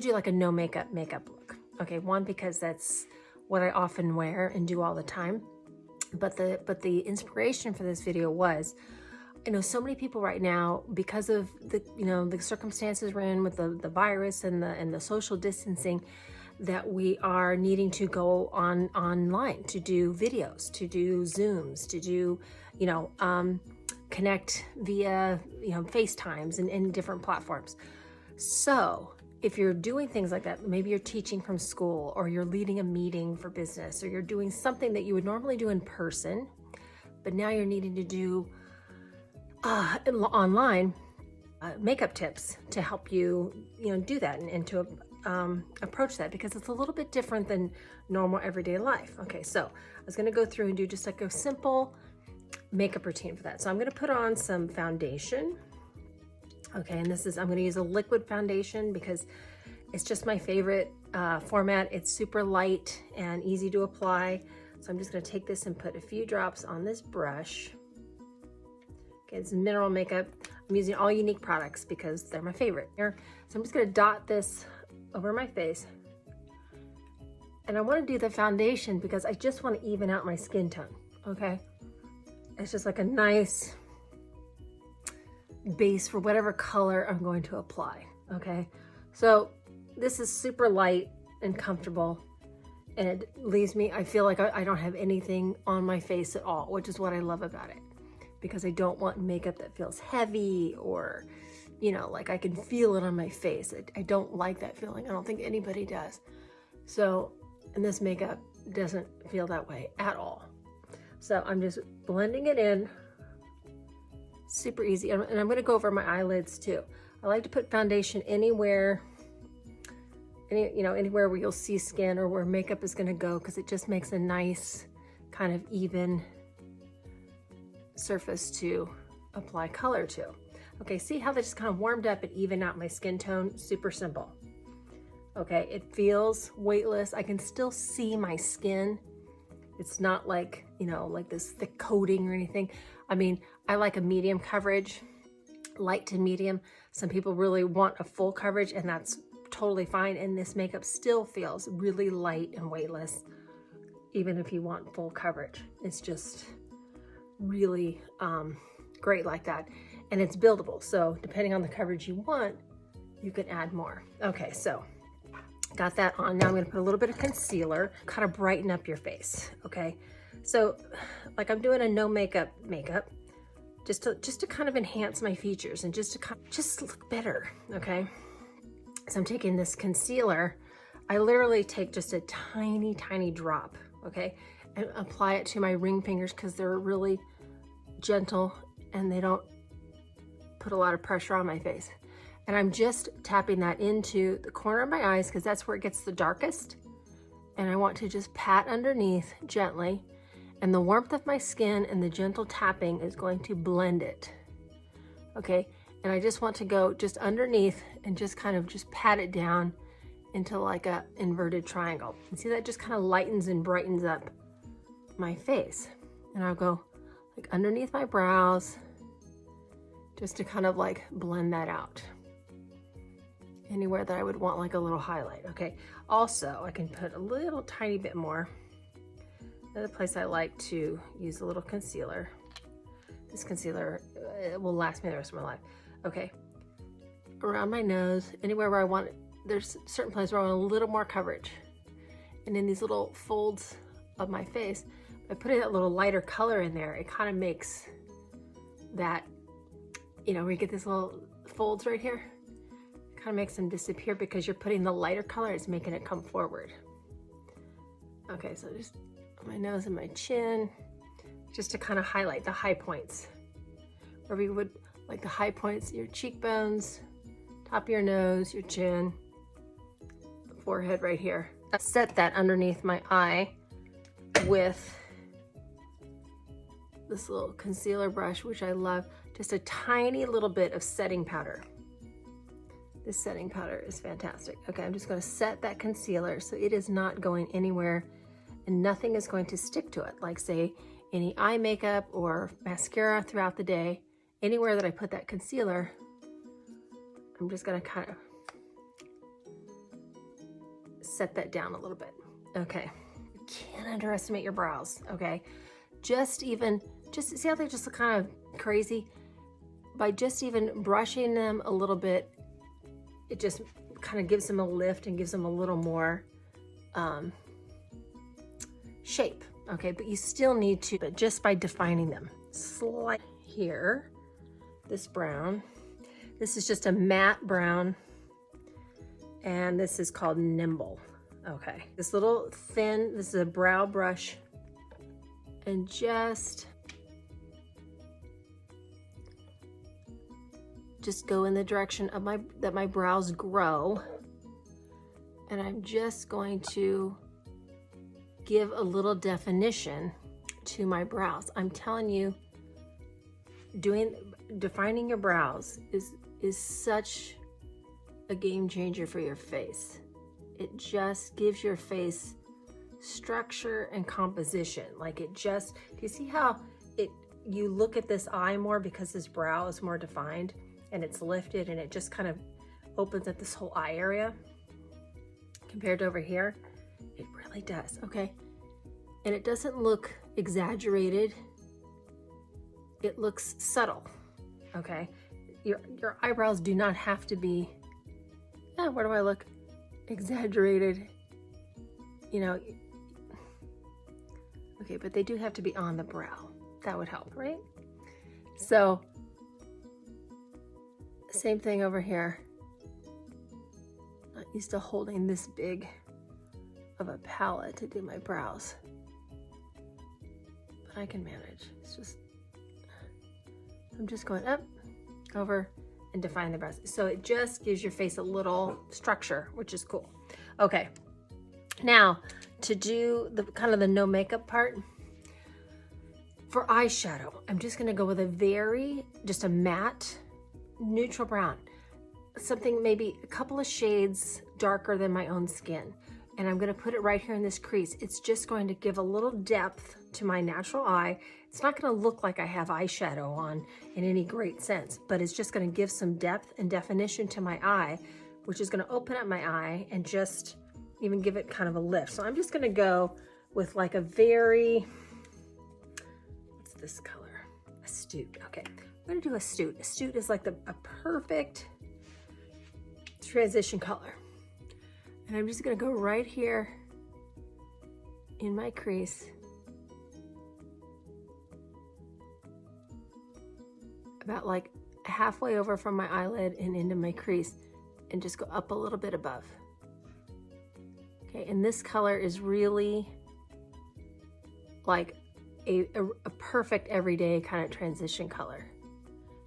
do like a no makeup look. Okay, one, because that's what I often wear and do all the time. But the inspiration for this video was, I know so many people right now, because of the, you know, the circumstances we're in with the virus and the social distancing, that we are needing to go online to do videos, to do Zooms, to do, you know, connect via, you know, FaceTimes and different platforms. So if you're doing things like that, maybe you're teaching from school, or you're leading a meeting for business, or you're doing something that you would normally do in person, but now you're needing to do online makeup tips to help you, you know, do that and to approach that, because it's a little bit different than normal everyday life. Okay, so I was gonna go through and do just like a simple makeup routine for that. So I'm gonna put on some foundation. Okay, and this is, I'm gonna use a liquid foundation because it's just my favorite format. It's super light and easy to apply. So I'm just gonna take this and put a few drops on this brush. Okay, it's mineral makeup. I'm using all Unique products because they're my favorite here. So I'm just gonna dot this over my face. And I wanna do the foundation because I just wanna even out my skin tone, okay? It's just like a nice base for whatever color I'm going to apply, okay? So this is super light and comfortable, and it leaves me, I feel like I don't have anything on my face at all, which is what I love about it, because I don't want makeup that feels heavy, or, you know, like I can feel it on my face. I don't like that feeling. I don't think anybody does. So, and this makeup doesn't feel that way at all. So I'm just blending it in. Super easy. And I'm gonna go over my eyelids too. I like to put foundation anywhere, anywhere where you'll see skin or where makeup is gonna go, because it just makes a nice kind of even surface to apply color to. Okay, see how that just kind of warmed up and evened out my skin tone? Super simple. Okay, it feels weightless. I can still see my skin. It's not like, you know, like this thick coating or anything. I mean, I like a medium coverage, light to medium. Some people really want a full coverage, and that's totally fine. And this makeup still feels really light and weightless, even if you want full coverage. It's just really great like that. And it's buildable. So depending on the coverage you want, you can add more. Okay, so got that on. Now I'm gonna put a little bit of concealer, kind of brighten up your face, okay? So like I'm doing a no makeup just to kind of enhance my features and just to look better, okay? So I'm taking this concealer. I literally take just a tiny, tiny drop, okay? And apply it to my ring fingers because they're really gentle and they don't put a lot of pressure on my face. And I'm just tapping that into the corner of my eyes because that's where it gets the darkest. And I want to just pat underneath gently, and the warmth of my skin and the gentle tapping is going to blend it. Okay, and I just want to go just underneath and just kind of just pat it down into like a inverted triangle. And see, that just kind of lightens and brightens up my face. And I'll go like underneath my brows just to kind of like blend that out. Anywhere that I would want like a little highlight, okay? Also, I can put a little tiny bit more. Another place I like to use a little concealer. This concealer will last me the rest of my life. Okay, around my nose, anywhere where I want it. There's certain places where I want a little more coverage. And in these little folds of my face, by putting that little lighter color in there, it kind of makes that, you know, where you get these little folds right here, it kind of makes them disappear because you're putting the lighter color, it's making it come forward. Okay, so just on my nose and my chin, just to kind of highlight the high points. Wherever you would, like the high points, your cheekbones, top of your nose, your chin, the forehead right here. I set that underneath my eye with this little concealer brush, which I love. Just a tiny little bit of setting powder. This setting powder is fantastic. Okay, I'm just gonna set that concealer so it is not going anywhere and nothing is going to stick to it. Like say any eye makeup or mascara throughout the day, anywhere that I put that concealer, I'm just gonna kind of set that down a little bit. Okay, you can't underestimate your brows, okay? Just see how they just look kind of crazy? By just even brushing them a little bit, it just kind of gives them a lift and gives them a little more shape, okay? But you still need to, but just by defining them. Slight here, this brown. This is just a matte brown, and this is called Nimble, okay? This little thin, this is a brow brush, and just go in the direction of that my brows grow. And I'm just going to give a little definition to my brows. I'm telling you, defining your brows is such a game changer for your face. It just gives your face structure and composition. Like it just, do you see how you look at this eye more because this brow is more defined and it's lifted and it just kind of opens up this whole eye area compared to over here? It really does, okay? And it doesn't look exaggerated. It looks subtle, okay? Your eyebrows do not have to be, where do I look? Exaggerated, you know. Okay, but they do have to be on the brow. That would help, right? So, same thing over here. Not used to holding this big of a palette to do my brows, but I can manage. It's just, I'm just going up, over, and define the brows. So it just gives your face a little structure, which is cool. Okay, now to do the kind of the no makeup part, for eyeshadow, I'm just gonna go with just a matte, neutral brown. Something maybe a couple of shades darker than my own skin. And I'm gonna put it right here in this crease. It's just going to give a little depth to my natural eye. It's not gonna look like I have eyeshadow on in any great sense, but it's just gonna give some depth and definition to my eye, which is gonna open up my eye and just even give it kind of a lift. So I'm just gonna go with like a very, what's this color? Astute, okay. I'm gonna do Astute. Astute is like a perfect transition color. And I'm just gonna go right here in my crease. About like halfway over from my eyelid and into my crease, and just go up a little bit above. Okay, and this color is really like a perfect everyday kind of transition color.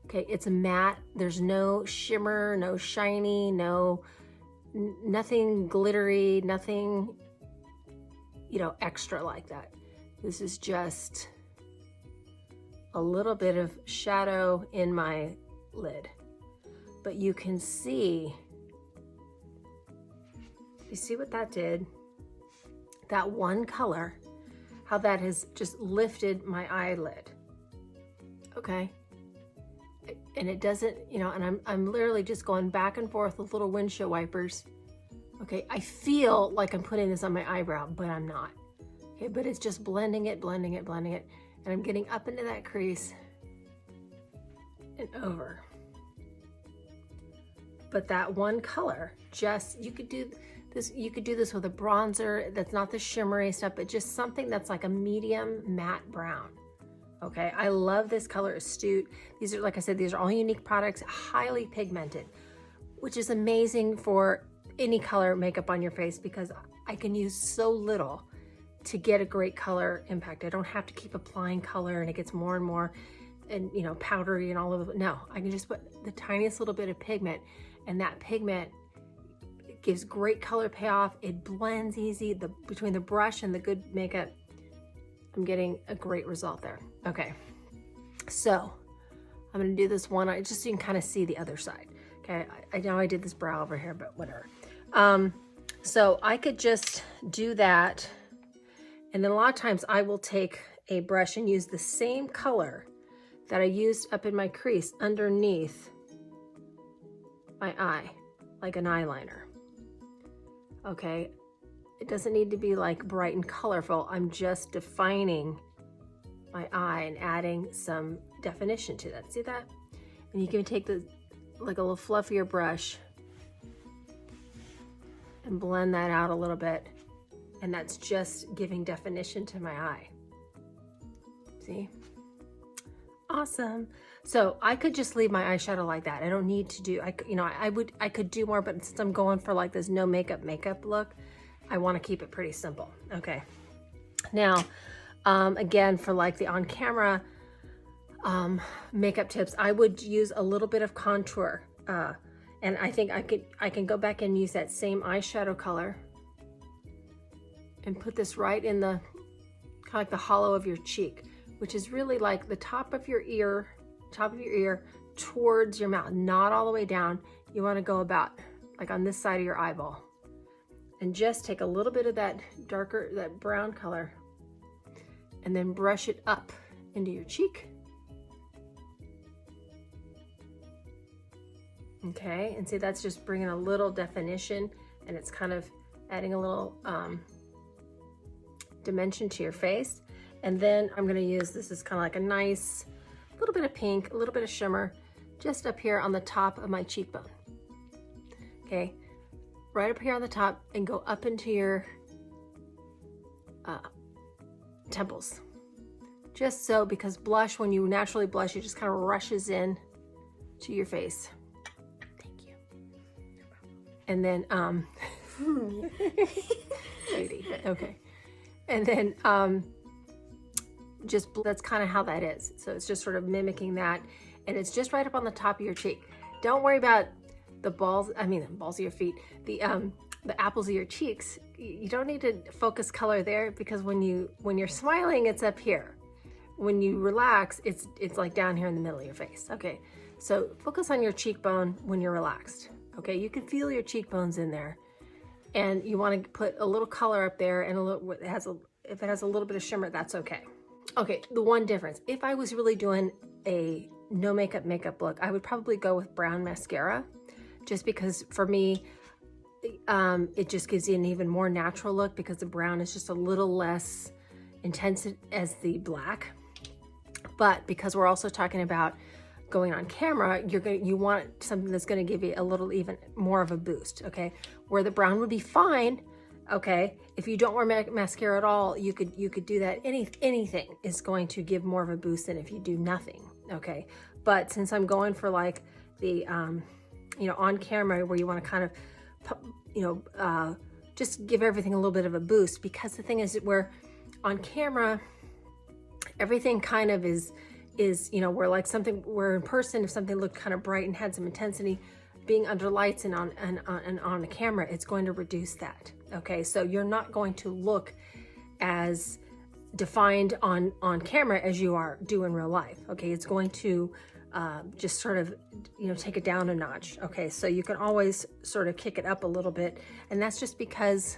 Okay, it's a matte, there's no shimmer, no shiny, nothing glittery, nothing, you know, extra like that. This is just a little bit of shadow in my lid. But you can see, you see what that did? That one color, how that has just lifted my eyelid, okay? And it doesn't, you know, and I'm literally just going back and forth with little windshield wipers. Okay, I feel like I'm putting this on my eyebrow, but I'm not. Okay, but it's just blending it, blending it, blending it. And I'm getting up into that crease and over. But that one color, just, you could do this with a bronzer that's not the shimmery stuff, but just something that's like a medium matte brown. Okay, I love this color, Astute. These are, like I said, these are all unique products, highly pigmented, which is amazing for any color makeup on your face because I can use so little to get a great color impact. I don't have to keep applying color and it gets more and more and, you know, powdery and all of it. No, I can just put the tiniest little bit of pigment, and that pigment gives great color payoff. It blends easy. Between the brush and the good makeup, I'm getting a great result there. Okay, so I'm gonna do this one just so you can kind of see the other side. Okay, I know I did this brow over here, but whatever. So I could just do that, and then a lot of times I will take a brush and use the same color that I used up in my crease underneath my eye, like an eyeliner. Okay, It doesn't need to be like bright and colorful. I'm just defining my eye and adding some definition to that. See that? And you can take like a little fluffier brush and blend that out a little bit. And that's just giving definition to my eye. See? Awesome. So I could just leave my eyeshadow like that. I don't need to do, I could do more, but since I'm going for like this no makeup look, I want to keep it pretty simple. Okay. Now, again, for like the on camera makeup tips, I would use a little bit of contour. And I think I can go back and use that same eyeshadow color and put this right in the kind of like the hollow of your cheek, which is really like the top of your ear towards your mouth, not all the way down. You want to go about like on this side of your eyeball, and just take a little bit of that that brown color, and then brush it up into your cheek. Okay, and see, that's just bringing a little definition, and it's kind of adding a little dimension to your face. And then I'm going to use, this is kind of like a nice little bit of pink, a little bit of shimmer, just up here on the top of my cheekbone. Okay, right up here on the top, and go up into your temples. Just so, because blush, when you naturally blush, it just kind of rushes in to your face. Thank you. And then, lady, okay. And then, just, that's kind of how that is. So it's just sort of mimicking that, and it's just right up on the top of your cheek. Don't worry about the balls of your feet, the apples of your cheeks. You don't need to focus color there, because when you're smiling, it's up here. When you relax, it's like down here in the middle of your face. Okay, so focus on your cheekbone when you're relaxed. Okay, you can feel your cheekbones in there, and you want to put a little color up there, and if it has a little bit of shimmer, that's okay. Okay, the one difference, if I was really doing a no makeup look, I would probably go with brown mascara, just because for me, it just gives you an even more natural look, because the brown is just a little less intense as the black. But because we're also talking about going on camera, you want something that's going to give you a little even more of a boost. Okay, where the brown would be fine. Okay, if you don't wear mascara at all, you could do that. Anything is going to give more of a boost than if you do nothing. Okay, but since I'm going for like the on camera, where you want to kind of just give everything a little bit of a boost, because the thing is that on camera, everything kind of is where in person, if something looked kind of bright and had some intensity, being under lights and on the camera, it's going to reduce that. Okay, so you're not going to look as defined on camera as you do in real life. Okay, it's going to just sort of take it down a notch. Okay, so you can always sort of kick it up a little bit, and that's just because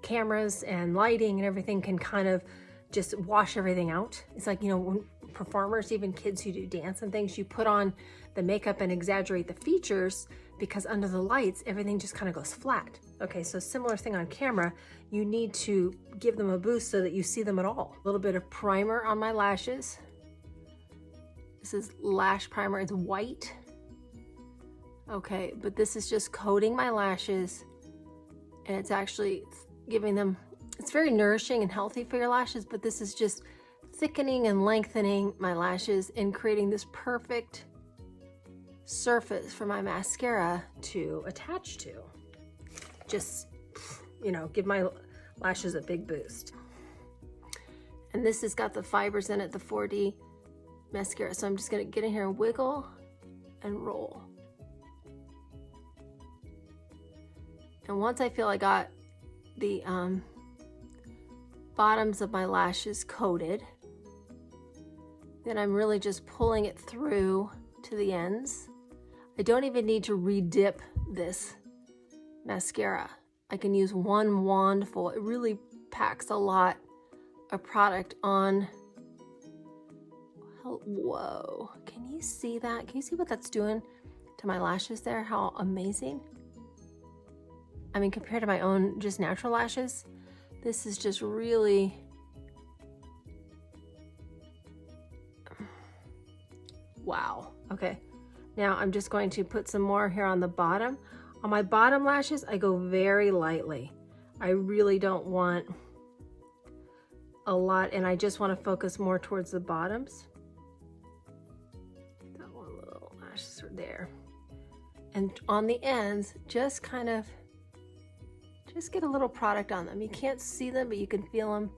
cameras and lighting and everything can kind of just wash everything out. It's like, when performers, even kids who do dance and things, you put on the makeup and exaggerate the features, because under the lights, everything just kind of goes flat. Okay, so similar thing on camera, you need to give them a boost so that you see them at all. A little bit of primer on my lashes. This is lash primer, it's white. Okay, but this is just coating my lashes, and it's actually giving them, it's very nourishing and healthy for your lashes, but this is just thickening and lengthening my lashes and creating this perfect surface for my mascara to attach to. Just, give my lashes a big boost. And this has got the fibers in it, the 4D mascara. So I'm just gonna get in here and wiggle and roll. And once I feel I got the bottoms of my lashes coated, then I'm really just pulling it through to the ends. I don't even need to re-dip this mascara. I can use one wand full. It really packs a lot of product on. Whoa, can you see that? Can you see what that's doing to my lashes there? How amazing. I mean, compared to my own just natural lashes, this is just really, wow. Okay, now I'm just going to put some more here on the bottom. On my bottom lashes, I go very lightly. I really don't want a lot, and I just want to focus more towards the bottoms. That one little lash there. And on the ends, just kind of, just get a little product on them. You can't see them, but you can feel them.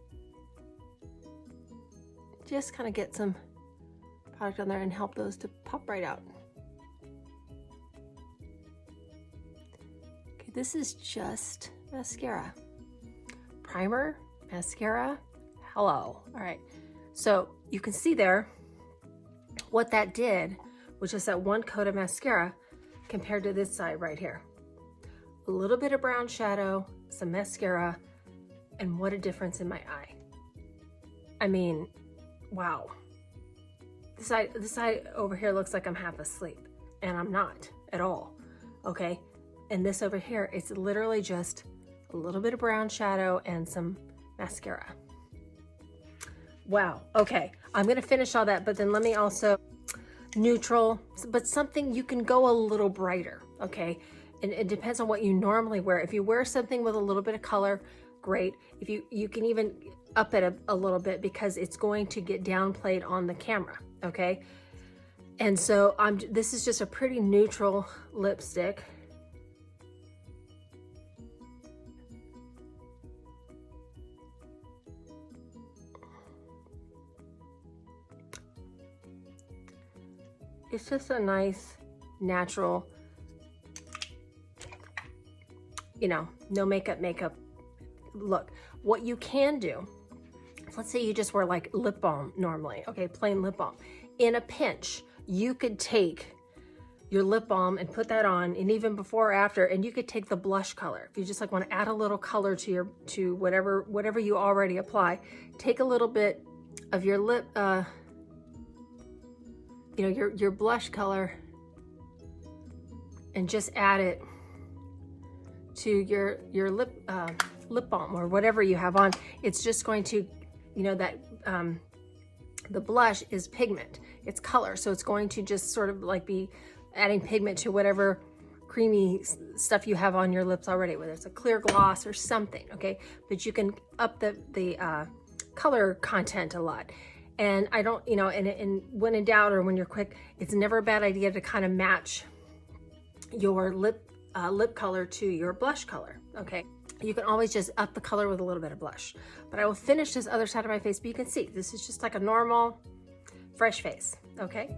Just kind of get some product on there and help those to pop right out. Okay, this is just mascara. Primer, mascara, hello. All right, so you can see there what that did, which is that one coat of mascara compared to this side right here. A little bit of brown shadow, some mascara, and what a difference in my eye. I mean, wow. This side over here looks like I'm half asleep, and I'm not at all, okay? And this over here, it's literally just a little bit of brown shadow and some mascara. Wow, okay. I'm gonna finish all that, but then let me also, neutral, but something you can go a little brighter, okay? And it depends on what you normally wear. If you wear something with a little bit of color, great. If you can even up it a little bit because it's going to get downplayed on the camera, okay? And so this is just a pretty neutral lipstick. It's just a nice, natural, you know, no makeup look. What you can do, let's say you just wear like lip balm normally, okay, plain lip balm. In a pinch, you could take your lip balm and put that on, and even before or after, and you could take the blush color. If you just like want to add a little color to whatever you already apply, take a little bit of your lip, you know, your blush color, and just add it to your lip balm or whatever you have on. It's just going to, you know, that the blush is pigment, it's color, so it's going to just sort of like be adding pigment to whatever creamy stuff you have on your lips already, whether it's a clear gloss or something, okay? But you can up the color content a lot. And I don't, you know, and when in doubt or when you're quick, it's never a bad idea to kind of match your lip color to your blush color, okay? You can always just up the color with a little bit of blush. But I will finish this other side of my face, but you can see this is just like a normal, fresh face, okay?